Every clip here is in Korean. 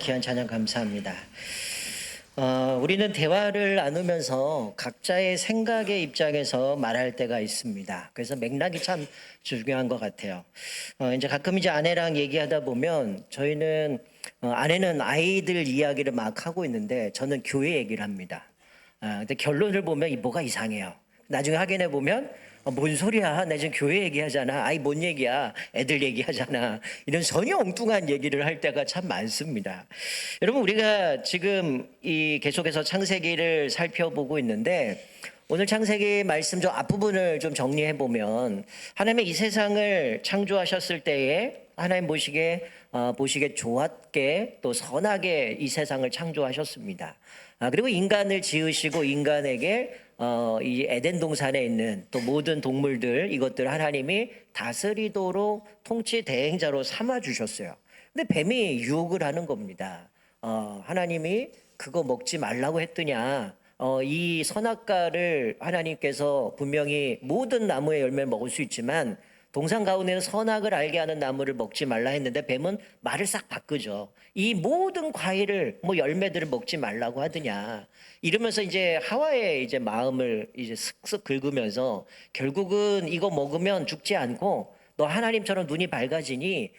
귀한 찬양 감사합니다. 우리는 대화를 나누면서 각자의 생각의 입장에서 말할 때가 있습니다. 그래서 맥락이 참 중요한 것 같아요. 이제 가끔 이제 아내랑 얘기하다 보면 저희는 아내는 아이들 이야기를 막 하고 있는데 저는 교회 얘기를 합니다. 근데 결론을 보면 뭐가 이상해요. 나중에 확인해 보면 뭔 소리야? 나 지금 교회 얘기하잖아. 아이 뭔 얘기야? 애들 얘기하잖아. 이런 전혀 엉뚱한 얘기를 할 때가 참 많습니다. 여러분 우리가 지금 이 계속해서 창세기를 살펴보고 있는데 오늘 창세기 말씀 좀 앞부분을 좀 정리해 보면 하나님의 이 세상을 창조하셨을 때에 하나님 보시기에 좋았게 또 선하게 이 세상을 창조하셨습니다. 그리고 인간을 지으시고 인간에게 이 에덴 동산에 있는 또 모든 동물들 이것들 하나님이 다스리도록 통치 대행자로 삼아 주셨어요. 근데 뱀이 유혹을 하는 겁니다. 하나님이 그거 먹지 말라고 했더냐? 이 선악과를 하나님께서 분명히 모든 나무의 열매를 먹을 수 있지만 동산 가운데는 선악을 알게 하는 나무를 먹지 말라 했는데 뱀은 말을 싹 바꾸죠. 이 모든 과일을 열매들을 먹지 말라고 하더냐. 이러면서 이제 하와의 이제 마음을 이제 슥슥 긁으면서 결국은 이거 먹으면 죽지 않고 너 하나님처럼 눈이 밝아지니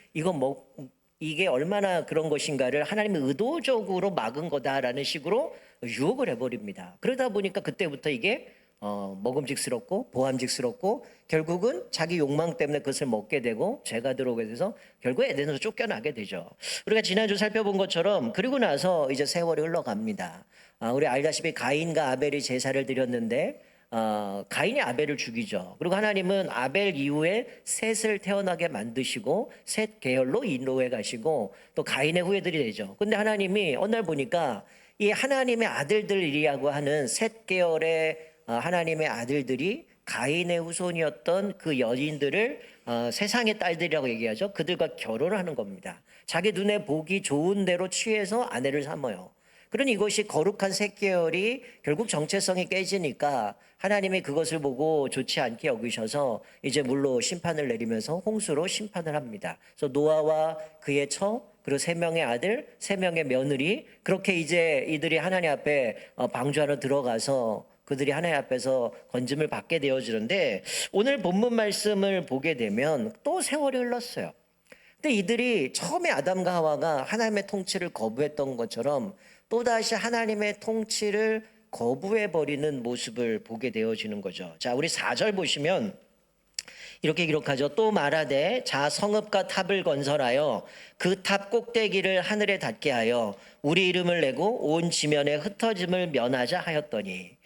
이게 얼마나 그런 것인가를 하나님이 의도적으로 막은 거다라는 식으로 유혹을 해버립니다. 그러다 보니까 그때부터 이게 먹음직스럽고 보암직스럽고 결국은 자기 욕망 때문에 그것을 먹게 되고 죄가 들어오게 돼서 결국 에덴에서 쫓겨나게 되죠. 우리가 지난주 살펴본 것처럼 그리고 나서 이제 세월이 흘러갑니다. 우리 알다시피 가인과 아벨이 제사를 드렸는데 가인이 아벨을 죽이죠. 그리고 하나님은 아벨 이후에 셋을 태어나게 만드시고 셋 계열로 인도해 가시고 또 가인의 후예들이 되죠. 근데 하나님이 어느 날 보니까 이 하나님의 아들들이라고 하는 셋 계열의 하나님의 아들들이 가인의 후손이었던 그 여인들을 세상의 딸들이라고 얘기하죠. 그들과 결혼을 하는 겁니다. 자기 눈에 보기 좋은 대로 취해서 아내를 삼아요. 그러니 이것이 거룩한 셋 계열이 결국 정체성이 깨지니까 하나님이 그것을 보고 좋지 않게 여기셔서 이제 물로 심판을 내리면서 홍수로 심판을 합니다. 그래서 노아와 그의 처 그리고 세 명의 아들, 세 명의 며느리 그렇게 이제 이들이 하나님 앞에 방주하러 들어가서 그들이 하나님 앞에서 건짐을 받게 되어지는데 오늘 본문 말씀을 보게 되면 또 세월이 흘렀어요. 근데 이들이 처음에 아담과 하와가 하나님의 통치를 거부했던 것처럼 또다시 하나님의 통치를 거부해버리는 모습을 보게 되어지는 거죠. 자, 우리 4절 보시면 이렇게 기록하죠. 또 말하되 자 성읍과 탑을 건설하여 그 탑 꼭대기를 하늘에 닿게 하여 우리 이름을 내고 온 지면에 흩어짐을 면하자 하였더니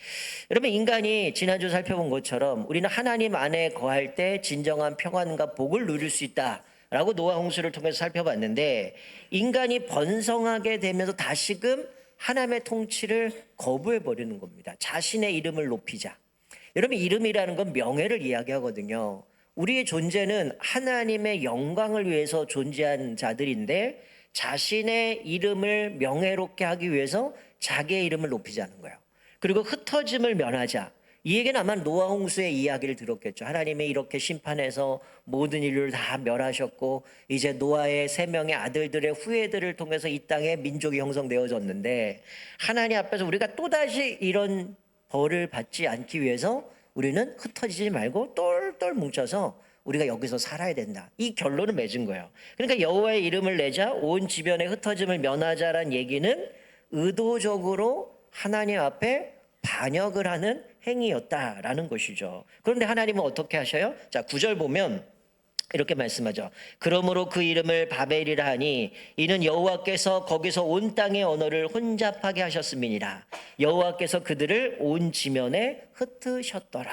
여러분 인간이 지난주 살펴본 것처럼 우리는 하나님 안에 거할 때 진정한 평안과 복을 누릴 수 있다 라고 노아 홍수를 통해서 살펴봤는데 인간이 번성하게 되면서 다시금 하나님의 통치를 거부해버리는 겁니다. 자신의 이름을 높이자. 여러분 이름이라는 건 명예를 이야기하거든요. 우리의 존재는 하나님의 영광을 위해서 존재한 자들인데 자신의 이름을 명예롭게 하기 위해서 자기의 이름을 높이자는 거예요. 그리고 흩어짐을 면하자. 이 얘기는 아마 노아 홍수의 이야기를 들었겠죠. 하나님이 이렇게 심판해서 모든 인류를 다 멸하셨고 이제 노아의 세 명의 아들들의 후예들을 통해서 이 땅에 민족이 형성되어졌는데 하나님 앞에서 우리가 또다시 이런 벌을 받지 않기 위해서 우리는 흩어지지 말고 똘똘 뭉쳐서 우리가 여기서 살아야 된다. 이 결론을 맺은 거예요. 그러니까 여호와의 이름을 내자 온 지변에 흩어짐을 면하자란 얘기는 의도적으로 하나님 앞에 반역을 하는 행위였다라는 것이죠. 그런데 하나님은 어떻게 하셔요? 자, 9절 보면 이렇게 말씀하죠. 그러므로 그 이름을 바벨이라 하니 이는 여호와께서 거기서 온 땅의 언어를 혼잡하게 하셨음이니라. 여호와께서 그들을 온 지면에 흩으셨더라.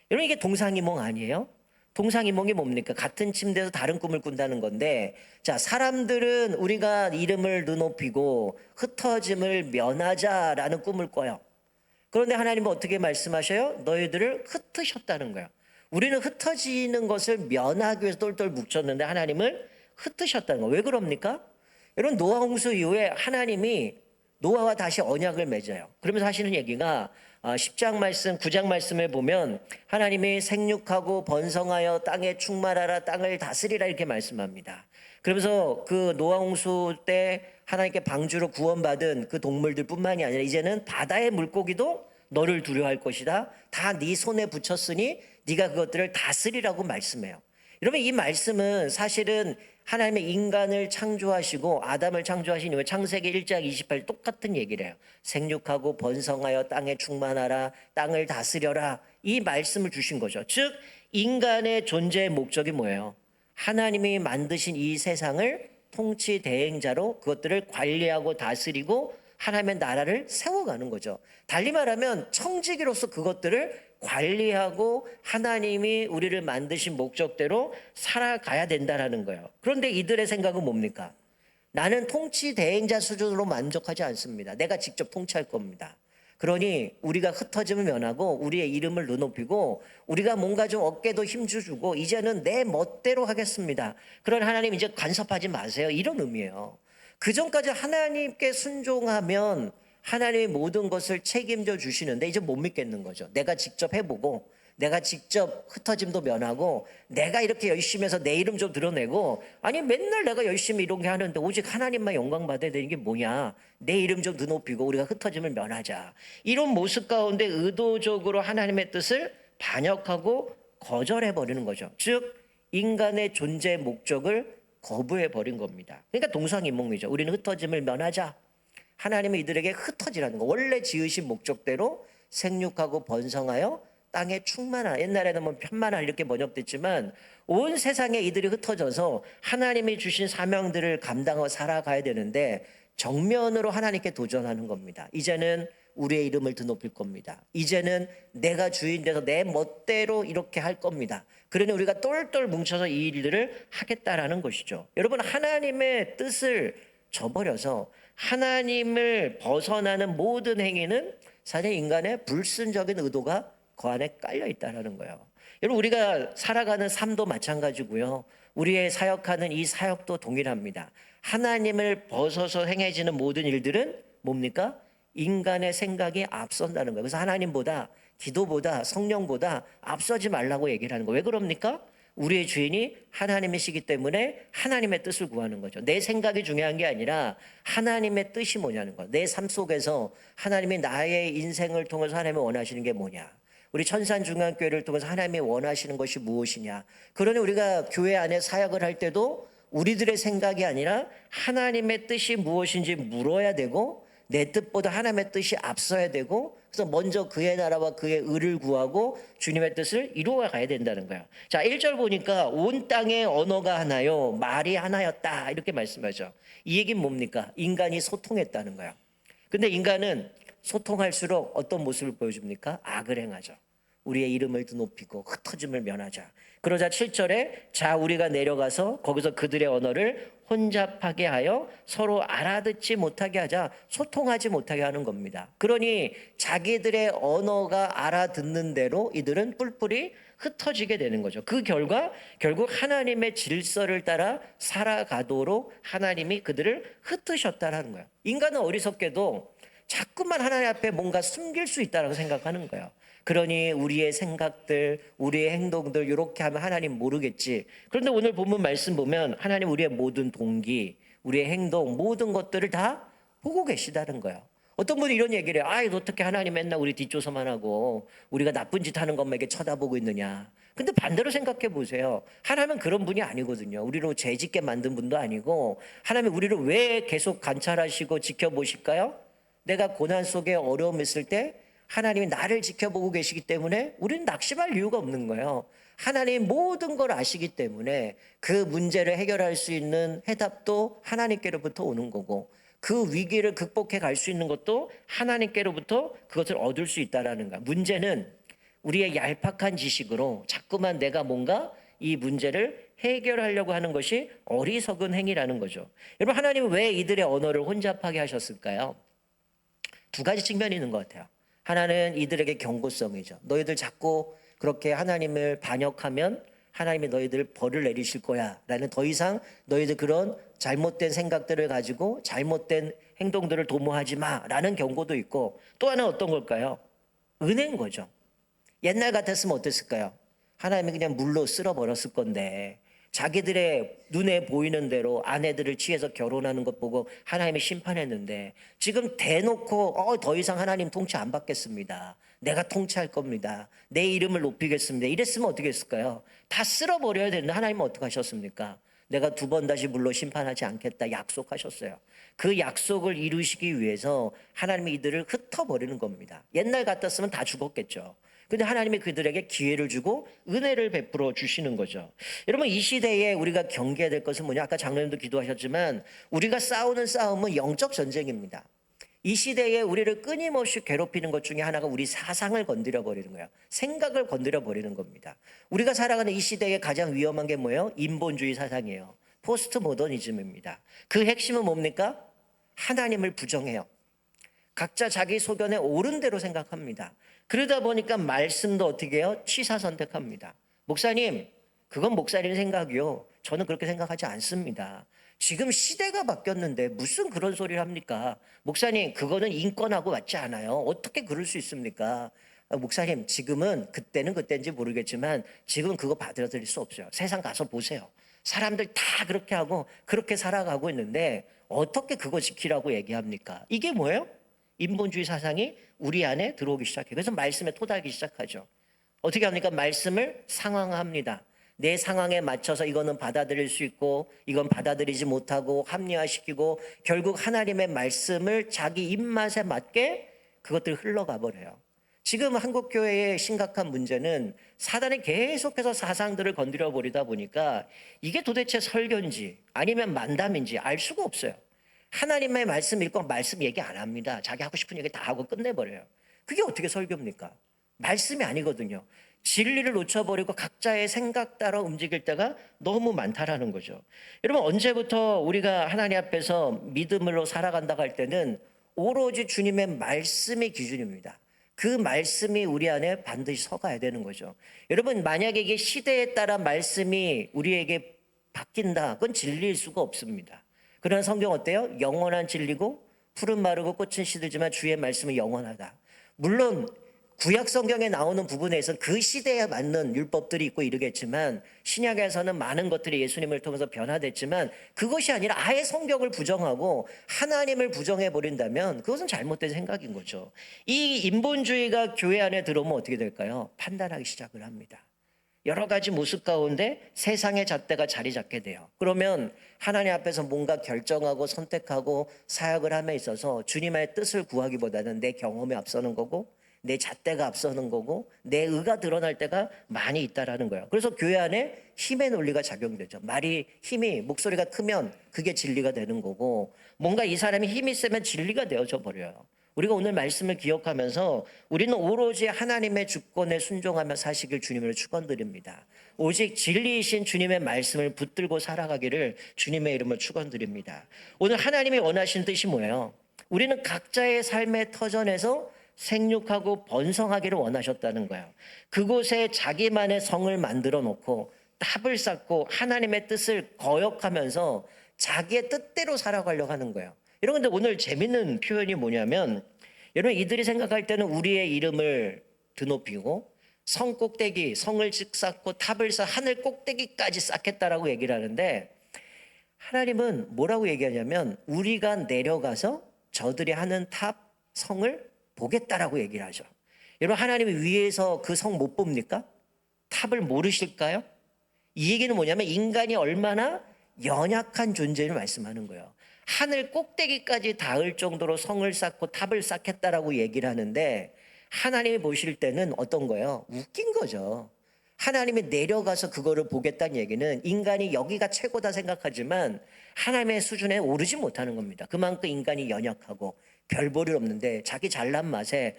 여러분 이게 동상이몽 아니에요? 동상이몽이 뭡니까? 같은 침대에서 다른 꿈을 꾼다는 건데 자 사람들은 우리가 이름을 눈높이고 흩어짐을 면하자라는 꿈을 꿔요. 그런데 하나님은 어떻게 말씀하셔요? 너희들을 흩으셨다는 거예요. 우리는 흩어지는 것을 면하기 위해서 똘똘 뭉쳤는데 하나님을 흩으셨다는 거예요. 왜 그럽니까? 여러분 노아 홍수 이후에 하나님이 노아와 다시 언약을 맺어요. 그러면서 하시는 얘기가 10장 말씀, 9장 말씀을 보면 하나님이 생육하고 번성하여 땅에 충만하라 땅을 다스리라 이렇게 말씀합니다. 그러면서 그 노아 홍수 때 하나님께 방주로 구원받은 그 동물들뿐만이 아니라 이제는 바다의 물고기도 너를 두려워할 것이다. 다 네 손에 붙였으니 네가 그것들을 다스리라고 말씀해요. 여러분, 이 말씀은 사실은 하나님의 인간을 창조하시고 아담을 창조하신 이후에 창세기 1장 28 똑같은 얘기를 해요. 생육하고 번성하여 땅에 충만하라, 땅을 다스려라, 이 말씀을 주신 거죠. 즉 인간의 존재의 목적이 뭐예요? 하나님이 만드신 이 세상을 통치 대행자로 그것들을 관리하고 다스리고 하나님의 나라를 세워가는 거죠. 달리 말하면 청지기로서 그것들을 관리하고 하나님이 우리를 만드신 목적대로 살아가야 된다는 거예요. 그런데 이들의 생각은 뭡니까? 나는 통치 대행자 수준으로 만족하지 않습니다. 내가 직접 통치할 겁니다. 그러니 우리가 흩어짐을 면하고 우리의 이름을 눈높이고 우리가 뭔가 좀 어깨도 힘주고 이제는 내 멋대로 하겠습니다. 그런 하나님 이제 간섭하지 마세요. 이런 의미예요. 그 전까지 하나님께 순종하면 하나님이 모든 것을 책임져 주시는데 이제 못 믿겠는 거죠. 내가 직접 해보고 내가 직접 흩어짐도 면하고 내가 이렇게 열심히 해서 내 이름 좀 드러내고, 아니 맨날 내가 열심히 이런 게 하는데 오직 하나님만 영광 받아야 되는 게 뭐냐, 내 이름 좀 드높이고 우리가 흩어짐을 면하자, 이런 모습 가운데 의도적으로 하나님의 뜻을 반역하고 거절해 버리는 거죠. 즉 인간의 존재 목적을 거부해 버린 겁니다. 그러니까 동상이몽이죠. 우리는 흩어짐을 면하자. 하나님은 이들에게 흩어지라는 거, 원래 지으신 목적대로 생육하고 번성하여 땅에 충만하라. 옛날에는 뭐 편만하라 이렇게 번역됐지만 온 세상에 이들이 흩어져서 하나님이 주신 사명들을 감당하고 살아가야 되는데 정면으로 하나님께 도전하는 겁니다. 이제는 우리의 이름을 드높일 겁니다. 이제는 내가 주인 돼서 내 멋대로 이렇게 할 겁니다. 그러니 우리가 똘똘 뭉쳐서 이 일들을 하겠다라는 것이죠. 여러분, 하나님의 뜻을 저버려서 하나님을 벗어나는 모든 행위는 사실 인간의 불순적인 의도가 그 안에 깔려 있다는 거예요. 여러분, 우리가 살아가는 삶도 마찬가지고요. 우리의 사역하는 이 사역도 동일합니다. 하나님을 벗어서 행해지는 모든 일들은 뭡니까? 인간의 생각이 앞선다는 거예요. 그래서 하나님보다, 기도보다, 성령보다 앞서지 말라고 얘기를 하는 거예요. 왜 그럽니까? 우리의 주인이 하나님이시기 때문에 하나님의 뜻을 구하는 거죠. 내 생각이 중요한 게 아니라 하나님의 뜻이 뭐냐는 거예요. 내 삶 속에서 하나님이 나의 인생을 통해서 하나님이 원하시는 게 뭐냐, 우리 천산중앙교회를 통해서 하나님이 원하시는 것이 무엇이냐. 그러니 우리가 교회 안에 사역을 할 때도 우리들의 생각이 아니라 하나님의 뜻이 무엇인지 물어야 되고 내 뜻보다 하나님의 뜻이 앞서야 되고, 그래서 먼저 그의 나라와 그의 의를 구하고 주님의 뜻을 이루어 가야 된다는 거예요. 자, 1절 보니까 온 땅의 언어가 하나요, 말이 하나였다, 이렇게 말씀하죠. 이 얘기는 뭡니까? 인간이 소통했다는 거예요. 근데 인간은 소통할수록 어떤 모습을 보여줍니까? 악을 행하죠. 우리의 이름을 드높이고 흩어짐을 면하자. 그러자 7절에 자 우리가 내려가서 거기서 그들의 언어를 혼잡하게 하여 서로 알아듣지 못하게 하자. 소통하지 못하게 하는 겁니다. 그러니 자기들의 언어가 알아듣는 대로 이들은 뿔뿔이 흩어지게 되는 거죠. 그 결과 결국 하나님의 질서를 따라 살아가도록 하나님이 그들을 흩으셨다는 거예요. 인간은 어리석게도 자꾸만 하나님 앞에 뭔가 숨길 수 있다고 생각하는 거예요. 그러니 우리의 생각들, 우리의 행동들 이렇게 하면 하나님 모르겠지. 그런데 오늘 본문 말씀 보면 하나님 우리의 모든 동기, 우리의 행동, 모든 것들을 다 보고 계시다는 거예요. 어떤 분이 이런 얘기를 해요. 아이, 어떻게 하나님 맨날 우리 뒷조사만 하고 우리가 나쁜 짓 하는 것만 이렇게 쳐다보고 있느냐. 근데 반대로 생각해 보세요. 하나님은 그런 분이 아니거든요. 우리로 죄짓게 만든 분도 아니고, 하나님이 우리를 왜 계속 관찰하시고 지켜보실까요? 내가 고난 속에 어려움 있을 때 하나님이 나를 지켜보고 계시기 때문에 우리는 낙심할 이유가 없는 거예요. 하나님이 모든 걸 아시기 때문에 그 문제를 해결할 수 있는 해답도 하나님께로부터 오는 거고, 그 위기를 극복해 갈 수 있는 것도 하나님께로부터 그것을 얻을 수 있다는 거야. 문제는 우리의 얄팍한 지식으로 자꾸만 내가 뭔가 이 문제를 해결하려고 하는 것이 어리석은 행위라는 거죠. 여러분, 하나님은 왜 이들의 언어를 혼잡하게 하셨을까요? 두 가지 측면이 있는 것 같아요. 하나는 이들에게 경고성이죠. 너희들 자꾸 그렇게 하나님을 반역하면 하나님이 너희들 벌을 내리실 거야 라는, 더 이상 너희들 그런 잘못된 생각들을 가지고 잘못된 행동들을 도모하지 마 라는 경고도 있고, 또 하나 어떤 걸까요? 은혜인 거죠. 옛날 같았으면 어땠을까요? 하나님이 그냥 물로 쓸어버렸을 건데 자기들의 눈에 보이는 대로 아내들을 취해서 결혼하는 것 보고 하나님이 심판했는데 지금 대놓고 더 이상 하나님 통치 안 받겠습니다. 내가 통치할 겁니다. 내 이름을 높이겠습니다. 이랬으면 어떻게 했을까요? 다 쓸어버려야 되는데 하나님은 어떻게 하셨습니까? 내가 두 번 다시 물로 심판하지 않겠다 약속하셨어요. 그 약속을 이루시기 위해서 하나님이 이들을 흩어버리는 겁니다. 옛날 같았으면 다 죽었겠죠. 근데 하나님이 그들에게 기회를 주고 은혜를 베풀어 주시는 거죠. 여러분, 이 시대에 우리가 경계해야 될 것은 뭐냐? 아까 장로님도 기도하셨지만 우리가 싸우는 싸움은 영적 전쟁입니다. 이 시대에 우리를 끊임없이 괴롭히는 것 중에 하나가 우리 사상을 건드려 버리는 거예요. 생각을 건드려 버리는 겁니다. 우리가 살아가는 이 시대에 가장 위험한 게 뭐예요? 인본주의 사상이에요. 포스트 모더니즘입니다. 그 핵심은 뭡니까? 하나님을 부정해요. 각자 자기 소견에 옳은 대로 생각합니다. 그러다 보니까 말씀도 어떻게 해요? 취사 선택합니다. 목사님, 그건 목사님 생각이요. 저는 그렇게 생각하지 않습니다. 지금 시대가 바뀌었는데 무슨 그런 소리를 합니까? 목사님, 그거는 인권하고 맞지 않아요. 어떻게 그럴 수 있습니까? 목사님, 지금은 그때는 그때인지 모르겠지만 지금은 그거 받아들일 수 없어요. 세상 가서 보세요. 사람들 다 그렇게 하고 그렇게 살아가고 있는데 어떻게 그거 지키라고 얘기합니까? 이게 뭐예요? 인본주의 사상이 우리 안에 들어오기 시작해요. 그래서 말씀에 토달기 시작하죠. 어떻게 합니까? 말씀을 상황화합니다. 내 상황에 맞춰서 이거는 받아들일 수 있고 이건 받아들이지 못하고 합리화시키고 결국 하나님의 말씀을 자기 입맛에 맞게 그것들 흘러가 버려요. 지금 한국 교회의 심각한 문제는 사단이 계속해서 사상들을 건드려 버리다 보니까 이게 도대체 설교인지 아니면 만담인지 알 수가 없어요. 하나님의 말씀 읽고 말씀 얘기 안 합니다. 자기 하고 싶은 얘기 다 하고 끝내버려요. 그게 어떻게 설교입니까? 말씀이 아니거든요. 진리를 놓쳐버리고 각자의 생각 따라 움직일 때가 너무 많다라는 거죠. 여러분, 언제부터 우리가 하나님 앞에서 믿음으로 살아간다고 할 때는 오로지 주님의 말씀이 기준입니다. 그 말씀이 우리 안에 반드시 서가야 되는 거죠. 여러분, 만약에 이게 시대에 따라 말씀이 우리에게 바뀐다, 그건 진리일 수가 없습니다. 그러나 성경 어때요? 영원한 진리고 풀은 마르고 꽃은 시들지만 주의 말씀은 영원하다. 물론 구약 성경에 나오는 부분에서 그 시대에 맞는 율법들이 있고 이르겠지만 신약에서는 많은 것들이 예수님을 통해서 변화됐지만 그것이 아니라 아예 성경을 부정하고 하나님을 부정해 버린다면 그것은 잘못된 생각인 거죠. 이 인본주의가 교회 안에 들어오면 어떻게 될까요? 판단하기 시작을 합니다. 여러 가지 모습 가운데 세상의 잣대가 자리 잡게 돼요. 그러면 하나님 앞에서 뭔가 결정하고 선택하고 사역을 함에 있어서 주님의 뜻을 구하기보다는 내 경험에 앞서는 거고 내 잣대가 앞서는 거고 내 의가 드러날 때가 많이 있다라는 거예요. 그래서 교회 안에 힘의 논리가 작용되죠. 말이 힘이 목소리가 크면 그게 진리가 되는 거고 뭔가 이 사람이 힘이 세면 진리가 되어져 버려요. 우리가 오늘 말씀을 기억하면서 우리는 오로지 하나님의 주권에 순종하며 사시길 주님을 축원드립니다. 오직 진리이신 주님의 말씀을 붙들고 살아가기를 주님의 이름으로 축원드립니다. 오늘 하나님이 원하시는 뜻이 뭐예요? 우리는 각자의 삶의 터전에서 생육하고 번성하기를 원하셨다는 거예요. 그곳에 자기만의 성을 만들어 놓고 탑을 쌓고 하나님의 뜻을 거역하면서 자기의 뜻대로 살아가려고 하는 거예요. 여러분, 근데 오늘 재밌는 표현이 뭐냐면 여러분, 이들이 생각할 때는 우리의 이름을 드높이고 성 꼭대기, 성을 쌓고 탑을 쌓아 하늘 꼭대기까지 쌓겠다라고 얘기를 하는데 하나님은 뭐라고 얘기하냐면 우리가 내려가서 저들이 하는 탑, 성을 보겠다라고 얘기를 하죠. 여러분, 하나님이 위에서 그 성 못 봅니까? 탑을 모르실까요? 이 얘기는 뭐냐면 인간이 얼마나 연약한 존재를 말씀하는 거예요. 하늘 꼭대기까지 닿을 정도로 성을 쌓고 탑을 쌓겠다라고 얘기를 하는데 하나님이 보실 때는 어떤 거예요? 웃긴 거죠. 하나님이 내려가서 그거를 보겠다는 얘기는 인간이 여기가 최고다 생각하지만 하나님의 수준에 오르지 못하는 겁니다. 그만큼 인간이 연약하고 별 볼일 없는데 자기 잘난 맛에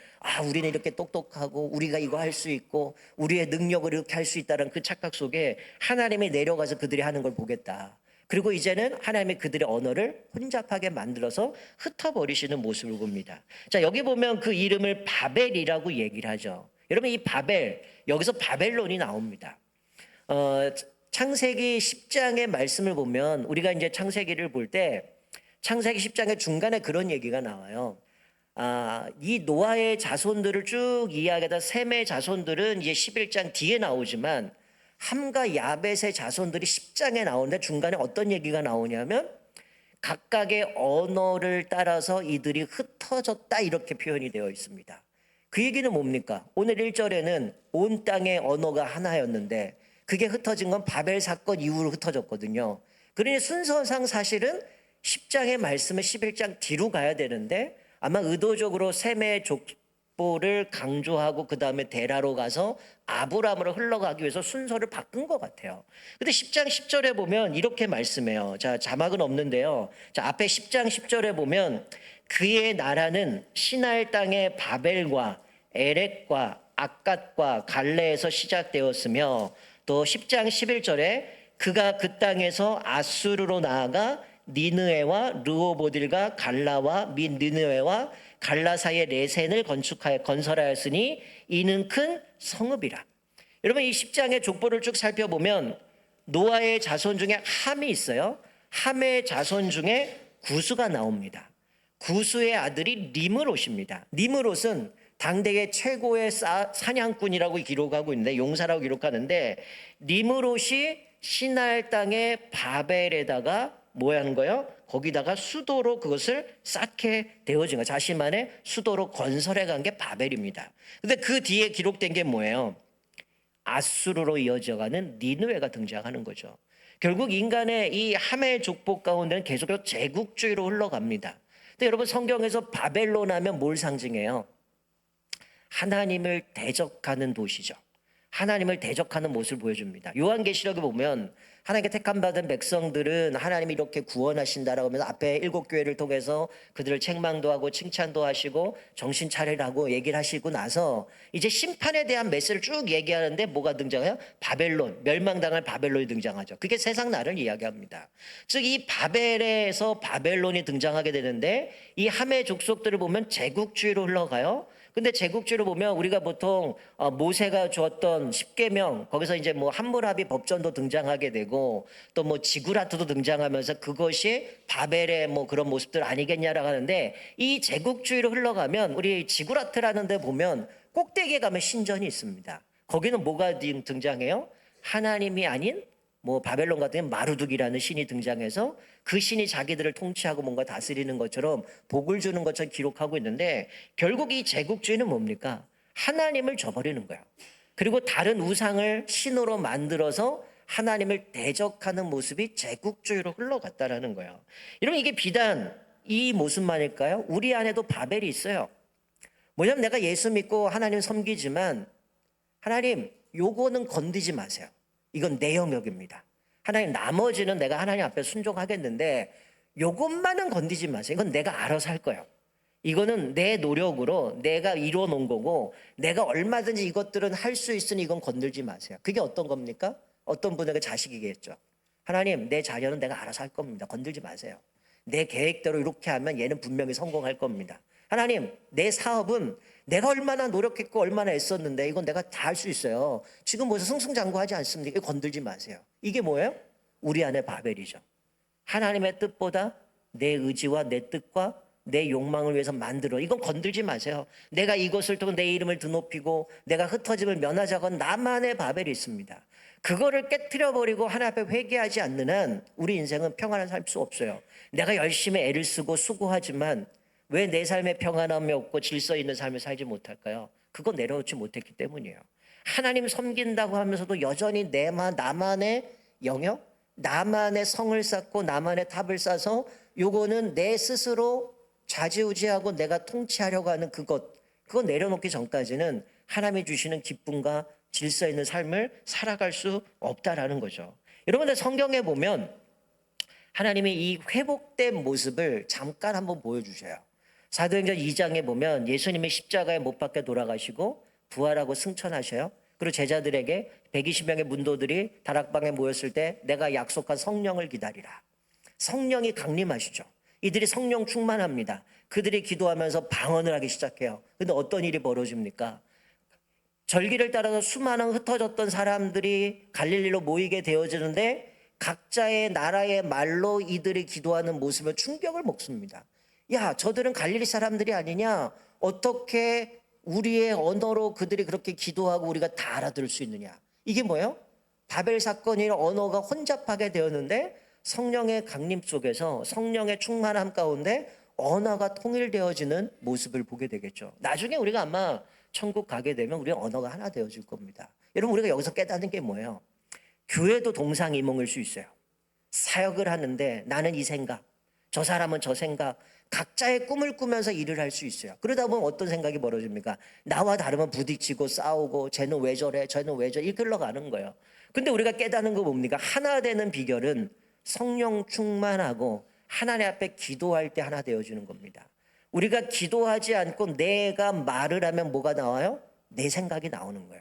우리는 이렇게 똑똑하고 우리가 이거 할 수 있고 우리의 능력을 이렇게 할 수 있다는 그 착각 속에 하나님이 내려가서 그들이 하는 걸 보겠다. 그리고 이제는 하나님이 그들의 언어를 혼잡하게 만들어서 흩어버리시는 모습을 봅니다. 자, 여기 보면 그 이름을 바벨이라고 얘기를 하죠. 여러분, 이 바벨, 여기서 바벨론이 나옵니다. 창세기 10장의 말씀을 보면 우리가 이제 창세기를 볼 때 창세기 10장의 중간에 그런 얘기가 나와요. 이 노아의 자손들을 쭉 이야기하다 셈의 자손들은 이제 11장 뒤에 나오지만 함과 야벳의 자손들이 10장에 나오는데 중간에 어떤 얘기가 나오냐면 각각의 언어를 따라서 이들이 흩어졌다 이렇게 표현이 되어 있습니다. 그 얘기는 뭡니까? 오늘 1절에는 온 땅의 언어가 하나였는데 그게 흩어진 건 바벨 사건 이후로 흩어졌거든요. 그러니 순서상 사실은 10장의 말씀은 11장 뒤로 가야 되는데 아마 의도적으로 셈의 족보를 강조하고 그 다음에 데라로 가서 아브람으로 흘러가기 위해서 순서를 바꾼 것 같아요. 근데 10장 10절에 보면 이렇게 말씀해요. 자, 자막은 없는데요. 자, 앞에 10장 10절에 보면 그의 나라는 시날 땅의 바벨과 에렉과 악갓과 갈레에서 시작되었으며 또 10장 11절에 그가 그 땅에서 아수르로 나아가 니느웨와 르호보딜과 갈라와 및 니느웨와 갈라 사이에 레센을 건설하였으니 이는 큰 성읍이라. 여러분 이 10장의 족보를 쭉 살펴보면 노아의 자손 중에 함이 있어요. 함의 자손 중에 구스가 나옵니다. 구스의 아들이 니므롯입니다. 니므롯은 당대의 최고의 사냥꾼이라고 기록하고 있는데 용사라고 기록하는데 니므롯이 시날 땅의 바벨에다가 뭐 하는 거예요? 거기다가 수도로 그것을 쌓게 되어진 거. 자신만의 수도로 건설해 간 게 바벨입니다. 근데 그 뒤에 기록된 게 뭐예요? 아수르로 이어져가는 니느웨가 등장하는 거죠. 결국 인간의 이 함의 족보 가운데는 계속해서 제국주의로 흘러갑니다. 근데 여러분 성경에서 바벨론 하면 뭘 상징해요? 하나님을 대적하는 도시죠. 하나님을 대적하는 모습을 보여줍니다. 요한계시록에 보면 하나님께 택함받은 백성들은 하나님이 이렇게 구원하신다라고 하면서 앞에 7교회를 통해서 그들을 책망도 하고 칭찬도 하시고 정신 차리라고 얘기를 하시고 나서 이제 심판에 대한 메시지를 쭉 얘기하는데 뭐가 등장해요? 바벨론, 멸망당할 바벨론이 등장하죠. 그게 세상 나를 이야기합니다. 즉 이 바벨에서 바벨론이 등장하게 되는데 이 함의 족속들을 보면 제국주의로 흘러가요. 근데 제국주의로 보면 우리가 보통 모세가 주었던 10계명 거기서 이제 뭐 함무라비 법전도 등장하게 되고 또 뭐 지구라트도 등장하면서 그것이 바벨의 뭐 그런 모습들 아니겠냐라고 하는데 이 제국주의로 흘러가면 우리 지구라트라는 데 보면 꼭대기에 가면 신전이 있습니다. 거기는 뭐가 등장해요? 하나님이 아닌 뭐 바벨론 같은 마루둑이라는 신이 등장해서 그 신이 자기들을 통치하고 뭔가 다스리는 것처럼 복을 주는 것처럼 기록하고 있는데 결국 이 제국주의는 뭡니까? 하나님을 저버리는 거예요. 그리고 다른 우상을 신으로 만들어서 하나님을 대적하는 모습이 제국주의로 흘러갔다라는 거예요. 여러분 이게 비단 이 모습만일까요? 우리 안에도 바벨이 있어요. 뭐냐면 내가 예수 믿고 하나님 섬기지만 하나님 요거는 건드지 마세요. 이건 내 영역입니다. 하나님 나머지는 내가 하나님 앞에 순종하겠는데 요것만은 건드지 마세요. 이건 내가 알아서 할 거예요. 이거는 내 노력으로 내가 이루어 놓은 거고 내가 얼마든지 이것들은 할 수 있으니 이건 건들지 마세요. 그게 어떤 겁니까? 어떤 분에게 자식이겠죠. 하나님 내 자녀는 내가 알아서 할 겁니다. 건들지 마세요. 내 계획대로 이렇게 하면 얘는 분명히 성공할 겁니다. 하나님 내 사업은 내가 얼마나 노력했고 얼마나 애썼는데 이건 내가 다 할 수 있어요. 지금 벌써 승승장구하지 않습니까? 이거 건들지 마세요. 이게 뭐예요? 우리 안에 바벨이죠. 하나님의 뜻보다 내 의지와 내 뜻과 내 욕망을 위해서 만들어. 이건 건들지 마세요. 내가 이것을 통해 내 이름을 드높이고 내가 흩어짐을 면하자건 나만의 바벨이 있습니다. 그거를 깨트려버리고 하나님 앞에 회개하지 않는 한 우리 인생은 평안한 살 수 없어요. 내가 열심히 애를 쓰고 수고하지만 왜 내 삶에 평안함이 없고 질서 있는 삶을 살지 못할까요? 그거 내려놓지 못했기 때문이에요. 하나님 섬긴다고 하면서도 여전히 나만의 영역, 나만의 성을 쌓고 나만의 탑을 쌓아서 요거는 내 스스로 좌지우지하고 내가 통치하려고 하는 그거 내려놓기 전까지는 하나님이 주시는 기쁨과 질서 있는 삶을 살아갈 수 없다라는 거죠. 여러분들 성경에 보면 하나님이 이 회복된 모습을 잠깐 한번 보여주셔요. 사도행전 2장에 보면 예수님이 십자가에 못 박혀 돌아가시고 부활하고 승천하셔요. 그리고 제자들에게 120명의 문도들이 다락방에 모였을 때 내가 약속한 성령을 기다리라. 성령이 강림하시죠. 이들이 성령 충만합니다. 그들이 기도하면서 방언을 하기 시작해요. 근데 어떤 일이 벌어집니까? 절기를 따라서 수많은 흩어졌던 사람들이 갈릴리로 모이게 되어지는데 각자의 나라의 말로 이들이 기도하는 모습에 충격을 먹습니다. 야, 저들은 갈릴리 사람들이 아니냐? 어떻게 우리의 언어로 그들이 그렇게 기도하고 우리가 다 알아들을 수 있느냐? 이게 뭐예요? 바벨 사건이 언어가 혼잡하게 되었는데 성령의 강림 속에서 성령의 충만함 가운데 언어가 통일되어지는 모습을 보게 되겠죠. 나중에 우리가 아마 천국 가게 되면 우리 언어가 하나 되어질 겁니다. 여러분, 우리가 여기서 깨닫는 게 뭐예요? 교회도 동상이몽일 수 있어요. 사역을 하는데 나는 이 생각, 저 사람은 저 생각, 각자의 꿈을 꾸면서 일을 할 수 있어요. 그러다 보면 어떤 생각이 벌어집니까? 나와 다르면 부딪히고 싸우고 쟤는 왜 저래, 쟤는 왜 저래, 이렇게 흘러가는 거예요. 근데 우리가 깨닫는 거 뭡니까? 하나 되는 비결은 성령 충만하고 하나님 앞에 기도할 때 하나 되어지는 겁니다. 우리가 기도하지 않고 내가 말을 하면 뭐가 나와요? 내 생각이 나오는 거예요.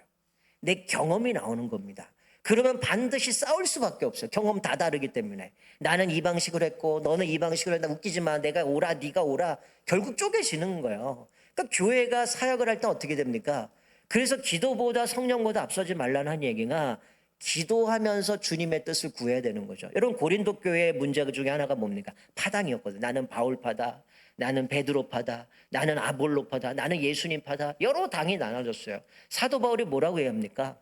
내 경험이 나오는 겁니다. 그러면 반드시 싸울 수밖에 없어요. 경험 다 다르기 때문에. 나는 이 방식으로 했고 너는 이 방식으로 했다. 웃기지 마. 내가 오라 네가 오라. 결국 쪼개지는 거예요. 그러니까 교회가 사역을 할 때 어떻게 됩니까? 그래서 기도보다 성령보다 앞서지 말라는 얘기가 기도하면서 주님의 뜻을 구해야 되는 거죠. 여러분, 고린도 교회의 문제 중에 하나가 뭡니까? 파당이었거든요. 나는 바울파다, 나는 베드로파다, 나는 아볼로파다, 나는 예수님파다. 여러 당이 나눠졌어요. 사도 바울이 뭐라고 얘기합니까?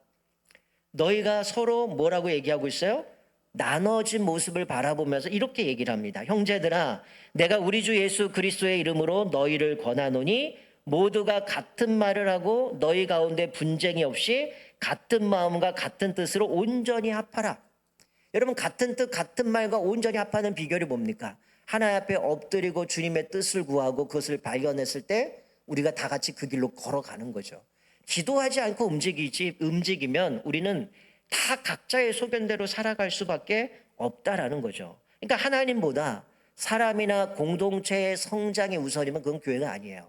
너희가 서로 뭐라고 얘기하고 있어요? 나눠진 모습을 바라보면서 이렇게 얘기를 합니다. 형제들아, 내가 우리 주 예수 그리스도의 이름으로 너희를 권하노니 모두가 같은 말을 하고 너희 가운데 분쟁이 없이 같은 마음과 같은 뜻으로 온전히 합하라. 여러분, 같은 뜻, 같은 말과 온전히 합하는 비결이 뭡니까? 하나님 앞에 엎드리고 주님의 뜻을 구하고 그것을 발견했을 때 우리가 다 같이 그 길로 걸어가는 거죠. 기도하지 않고 움직이면 우리는 다 각자의 소견대로 살아갈 수밖에 없다라는 거죠. 그러니까 하나님보다 사람이나 공동체의 성장이 우선이면 그건 교회가 아니에요.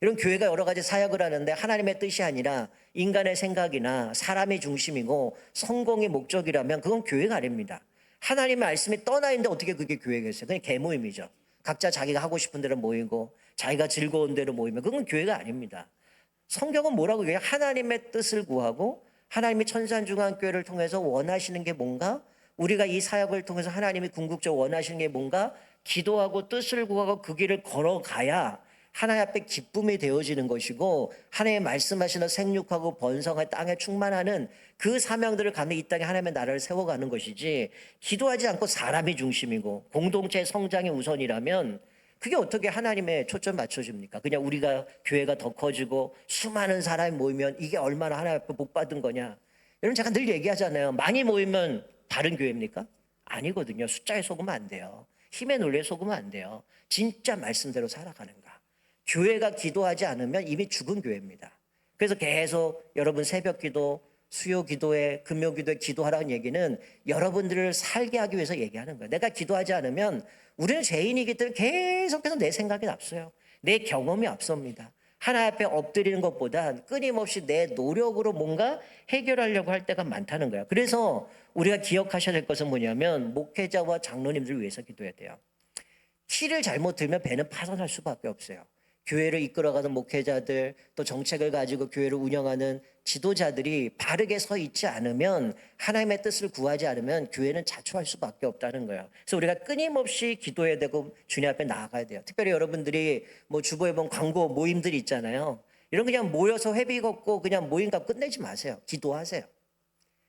이런 교회가 여러 가지 사역을 하는데 하나님의 뜻이 아니라 인간의 생각이나 사람이 중심이고 성공이 목적이라면 그건 교회가 아닙니다. 하나님의 말씀이 떠나 있는데 어떻게 그게 교회겠어요? 그냥 개모임이죠. 각자 자기가 하고 싶은 대로 모이고 자기가 즐거운 대로 모이면 그건 교회가 아닙니다. 성경은 뭐라고 얘기해요? 하나님의 뜻을 구하고 하나님이 천산중앙교회를 통해서 원하시는 게 뭔가, 우리가 이 사역을 통해서 하나님이 궁극적으로 원하시는 게 뭔가 기도하고 뜻을 구하고 그 길을 걸어가야 하나님 앞에 기쁨이 되어지는 것이고 하나님의 말씀하시는 생육하고 번성할 땅에 충만하는 그 사명들을 갖는 이 땅에 하나님의 나라를 세워가는 것이지, 기도하지 않고 사람이 중심이고 공동체의 성장이 우선이라면 그게 어떻게 하나님의 초점 맞춰집니까? 그냥 우리가 교회가 더 커지고 수많은 사람이 모이면 이게 얼마나 하나님 앞에 복 받은 거냐. 여러분, 제가 늘 얘기하잖아요. 많이 모이면 바른 교회입니까? 아니거든요. 숫자에 속으면 안 돼요. 힘의 논리에 속으면 안 돼요. 진짜 말씀대로 살아가는가. 교회가 기도하지 않으면 이미 죽은 교회입니다. 그래서 계속 여러분 새벽 기도, 수요 기도에, 금요 기도에 기도하라는 얘기는 여러분들을 살게 하기 위해서 얘기하는 거예요. 내가 기도하지 않으면 우리는 죄인이기 때문에 계속해서 내 생각이 앞서요. 내 경험이 앞섭니다. 하나님 앞에 엎드리는 것보다 끊임없이 내 노력으로 뭔가 해결하려고 할 때가 많다는 거예요. 그래서 우리가 기억하셔야 될 것은 뭐냐면 목회자와 장로님들을 위해서 기도해야 돼요. 키를 잘못 들면 배는 파손할 수밖에 없어요. 교회를 이끌어가는 목회자들, 또 정책을 가지고 교회를 운영하는 지도자들이 바르게 서 있지 않으면, 하나님의 뜻을 구하지 않으면 교회는 자초할 수밖에 없다는 거예요. 그래서 우리가 끊임없이 기도해야 되고 주님 앞에 나아가야 돼요. 특별히 여러분들이 뭐 주보에 보면 광고 모임들이 있잖아요. 이런 그냥 모여서 회비 걷고 그냥 모임값 끝내지 마세요. 기도하세요.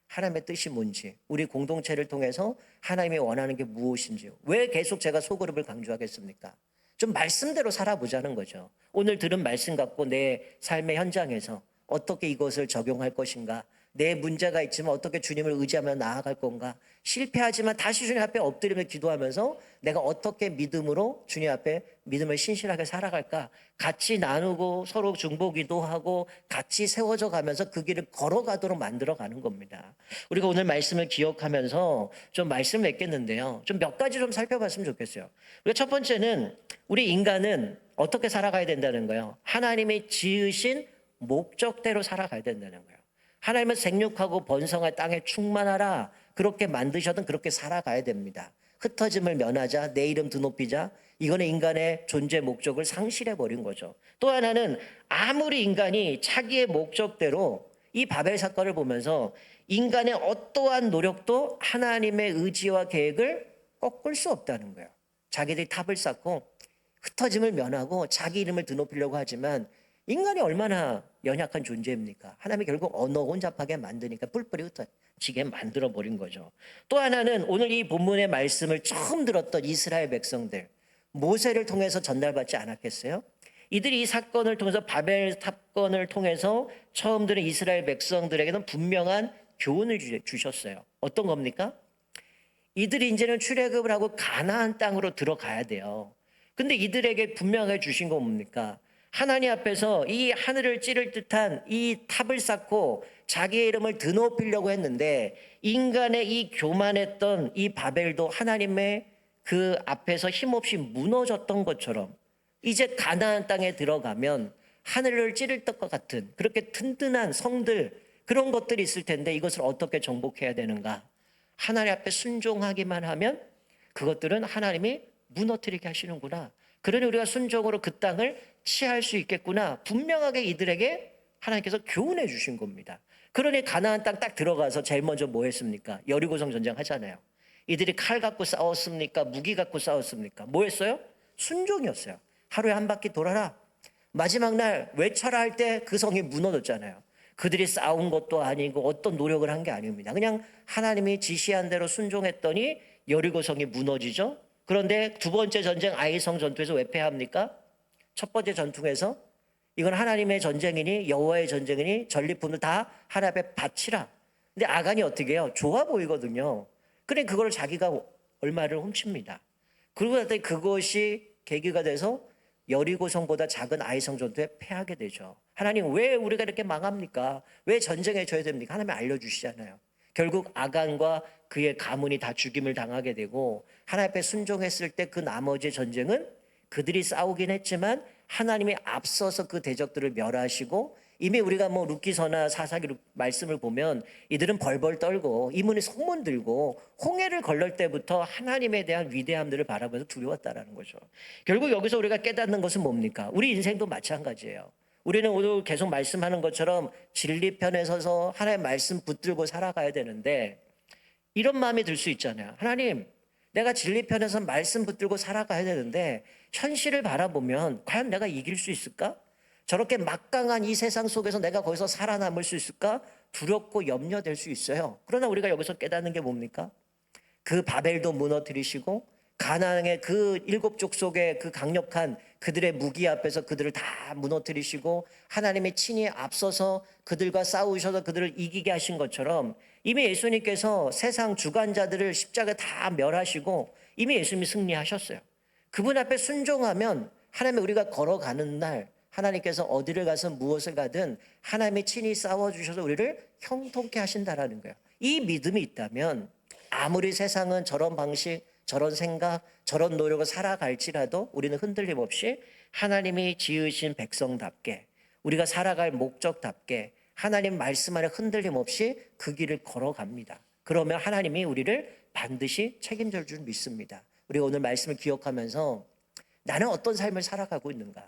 하나님의 뜻이 뭔지, 우리 공동체를 통해서 하나님이 원하는 게 무엇인지. 왜 계속 제가 소그룹을 강조하겠습니까? 좀 말씀대로 살아보자는 거죠. 오늘 들은 말씀 갖고 내 삶의 현장에서 어떻게 이것을 적용할 것인가, 내 문제가 있지만 어떻게 주님을 의지하며 나아갈 건가, 실패하지만 다시 주님 앞에 엎드리며 기도하면서 내가 어떻게 믿음으로 주님 앞에 믿음을 신실하게 살아갈까, 같이 나누고 서로 중보기도 하고 같이 세워져 가면서 그 길을 걸어가도록 만들어가는 겁니다. 우리가 오늘 말씀을 기억하면서 좀 말씀을 맺겠는데요, 좀 몇 가지 좀 살펴봤으면 좋겠어요. 우리가 첫 번째는 우리 인간은 어떻게 살아가야 된다는 거예요. 하나님이 지으신 목적대로 살아가야 된다는 거예요. 하나님은 생육하고 번성할 땅에 충만하라, 그렇게 만드셔든 그렇게 살아가야 됩니다. 흩어짐을 면하자, 내 이름 드높이자, 이거는 인간의 존재 목적을 상실해버린 거죠. 또 하나는 아무리 인간이 자기의 목적대로, 이 바벨 사건을 보면서 인간의 어떠한 노력도 하나님의 의지와 계획을 꺾을 수 없다는 거예요. 자기들이 탑을 쌓고 흩어짐을 면하고 자기 이름을 드높이려고 하지만 인간이 얼마나 연약한 존재입니까? 하나님이 결국 언어 혼잡하게 만드니까 뿔뿔이 흩어지게 만들어 버린 거죠. 또 하나는 오늘 이 본문의 말씀을 처음 들었던 이스라엘 백성들, 모세를 통해서 전달받지 않았겠어요? 이들이 이 사건을 통해서 바벨 사건을 통해서 처음 들은 이스라엘 백성들에게는 분명한 교훈을 주셨어요. 어떤 겁니까? 이들이 이제는 출애굽을 하고 가나안 땅으로 들어가야 돼요. 근데 이들에게 분명하게 주신 건 뭡니까? 하나님 앞에서 이 하늘을 찌를 듯한 이 탑을 쌓고 자기의 이름을 드높이려고 했는데 인간의 이 교만했던 이 바벨도 하나님의 그 앞에서 힘없이 무너졌던 것처럼 이제 가나안 땅에 들어가면 하늘을 찌를 것과 같은 그렇게 튼튼한 성들 그런 것들이 있을 텐데 이것을 어떻게 정복해야 되는가? 하나님 앞에 순종하기만 하면 그것들은 하나님이 무너뜨리게 하시는구나. 그러니 우리가 순종으로 그 땅을 취할 수 있겠구나. 분명하게 이들에게 하나님께서 교훈해 주신 겁니다. 그러니 가나안 땅 딱 들어가서 제일 먼저 뭐 했습니까? 여리고성 전쟁 하잖아요. 이들이 칼 갖고 싸웠습니까? 무기 갖고 싸웠습니까? 뭐 했어요? 순종이었어요. 하루에 한 바퀴 돌아라. 마지막 날 외쳐라 할 때 그 성이 무너졌잖아요. 그들이 싸운 것도 아니고 어떤 노력을 한 게 아닙니다. 그냥 하나님이 지시한 대로 순종했더니 여리고성이 무너지죠. 그런데 두 번째 전쟁 아이성 전투에서 왜 패합니까? 첫 번째 전투에서 이건 하나님의 전쟁이니 여호와의 전쟁이니 전리품을 다 하나님 앞에 바치라. 근데 아간이 어떻게 해요? 좋아 보이거든요. 그래 그걸 자기가 얼마를 훔칩니다. 그러고 나더니 그것이 계기가 돼서 여리고성보다 작은 아이성 전투에 패하게 되죠. 하나님 왜 우리가 이렇게 망합니까? 왜 전쟁에 져야 됩니까? 하나님이 알려주시잖아요. 결국 아간과 그의 가문이 다 죽임을 당하게 되고 하나님 앞에 순종했을 때 그 나머지 전쟁은 그들이 싸우긴 했지만 하나님이 앞서서 그 대적들을 멸하시고 이미 우리가 뭐 룻기서나 사사기 말씀을 보면 이들은 벌벌 떨고 이문이 성문 들고 홍해를 건널 때부터 하나님에 대한 위대함들을 바라보면서 두려웠다라는 거죠. 결국 여기서 우리가 깨닫는 것은 뭡니까? 우리 인생도 마찬가지예요. 우리는 오늘 계속 말씀하는 것처럼 진리편에 서서 하나님의 말씀 붙들고 살아가야 되는데 이런 마음이 들 수 있잖아요. 하나님, 내가 진리편에서 말씀 붙들고 살아가야 되는데 현실을 바라보면 과연 내가 이길 수 있을까? 저렇게 막강한 이 세상 속에서 내가 거기서 살아남을 수 있을까? 두렵고 염려될 수 있어요. 그러나 우리가 여기서 깨닫는 게 뭡니까? 그 바벨도 무너뜨리시고 가나안의 그 일곱 족속의 그 강력한 그들의 무기 앞에서 그들을 다 무너뜨리시고 하나님의 친히 앞서서 그들과 싸우셔서 그들을 이기게 하신 것처럼 이미 예수님께서 세상 주관자들을 십자가에 다 멸하시고 이미 예수님이 승리하셨어요. 그분 앞에 순종하면 하나님의 우리가 걸어가는 날 하나님께서 어디를 가서 무엇을 가든 하나님이 친히 싸워주셔서 우리를 형통케 하신다라는 거예요. 이 믿음이 있다면 아무리 세상은 저런 방식, 저런 생각, 저런 노력을 살아갈지라도 우리는 흔들림 없이 하나님이 지으신 백성답게 우리가 살아갈 목적답게 하나님 말씀 안에 흔들림 없이 그 길을 걸어갑니다. 그러면 하나님이 우리를 반드시 책임져 줄 믿습니다. 우리 오늘 말씀을 기억하면서 나는 어떤 삶을 살아가고 있는가?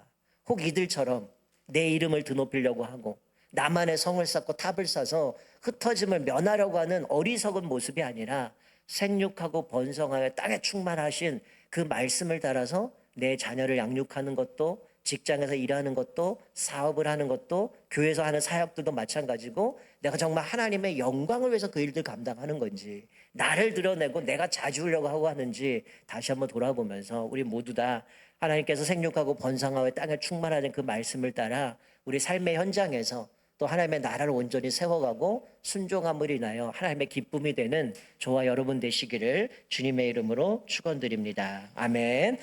혹 이들처럼 내 이름을 드높이려고 하고 나만의 성을 쌓고 탑을 쌓아서 흩어짐을 면하려고 하는 어리석은 모습이 아니라 생육하고 번성하여 땅에 충만하신 그 말씀을 따라서 내 자녀를 양육하는 것도 직장에서 일하는 것도 사업을 하는 것도 교회에서 하는 사역들도 마찬가지고 내가 정말 하나님의 영광을 위해서 그 일들 감당하는 건지 나를 드러내고 내가 자주려고 하고 하는지 다시 한번 돌아보면서 우리 모두 다 하나님께서 생육하고 번성하여 땅에 충만하는 그 말씀을 따라 우리 삶의 현장에서 또 하나님의 나라를 온전히 세워가고 순종함으로 인하여 하나님의 기쁨이 되는 저와 여러분 되시기를 주님의 이름으로 축원드립니다. 아멘.